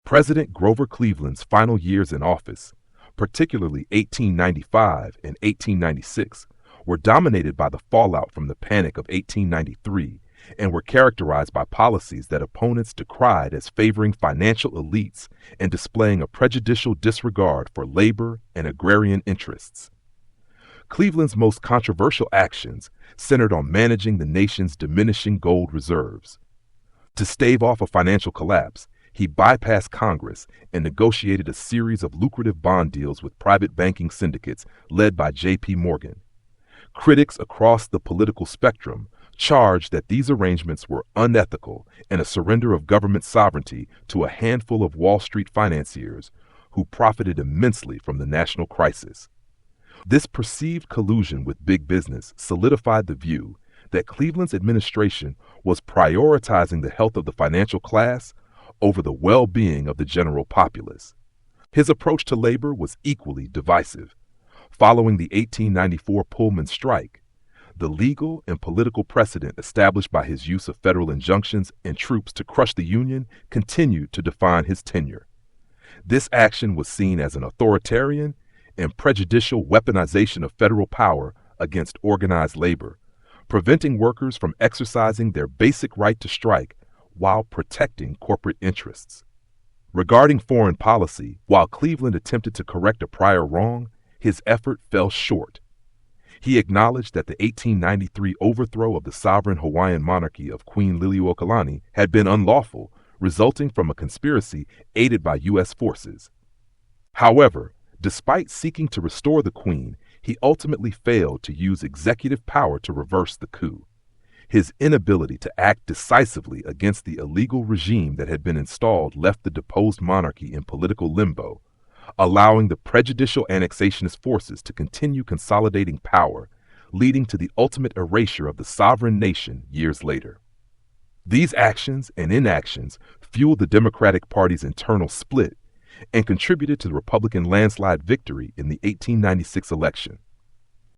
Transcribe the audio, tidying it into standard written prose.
President Grover Cleveland's final years in office, particularly 1895 and 1896, were dominated by the fallout from the Panic of 1893 and were characterized by policies that opponents decried as favoring financial elites and displaying a prejudicial disregard for labor and agrarian interests. Cleveland's most controversial actions centered on managing the nation's diminishing gold reserves. To stave off a financial collapse, he bypassed Congress and negotiated a series of lucrative bond deals with private banking syndicates led by J.P. Morgan. Critics across the political spectrum charged that these arrangements were unethical and a surrender of government sovereignty to a handful of Wall Street financiers who profited immensely from the national crisis. This perceived collusion with big business solidified the view that Cleveland's administration was prioritizing the health of the financial class over the well-being of the general populace. His approach to labor was equally divisive. Following the 1894 Pullman strike, the legal and political precedent established by his use of federal injunctions and troops to crush the Union continued to define his tenure. This action was seen as an authoritarian and prejudicial weaponization of federal power against organized labor, preventing workers from exercising their basic right to strike while protecting corporate interests. Regarding foreign policy, while Cleveland attempted to correct a prior wrong, his effort fell short. He acknowledged that the 1893 overthrow of the sovereign Hawaiian monarchy of Queen Liliuokalani had been unlawful, resulting from a conspiracy aided by U.S. forces. However, despite seeking to restore the Queen, he ultimately failed to use executive power to reverse the coup. His inability to act decisively against the illegal regime that had been installed left the deposed monarchy in political limbo, allowing the prejudicial annexationist forces to continue consolidating power, leading to the ultimate erasure of the sovereign nation years later. These actions and inactions fueled the Democratic Party's internal split and contributed to the Republican landslide victory in the 1896 election.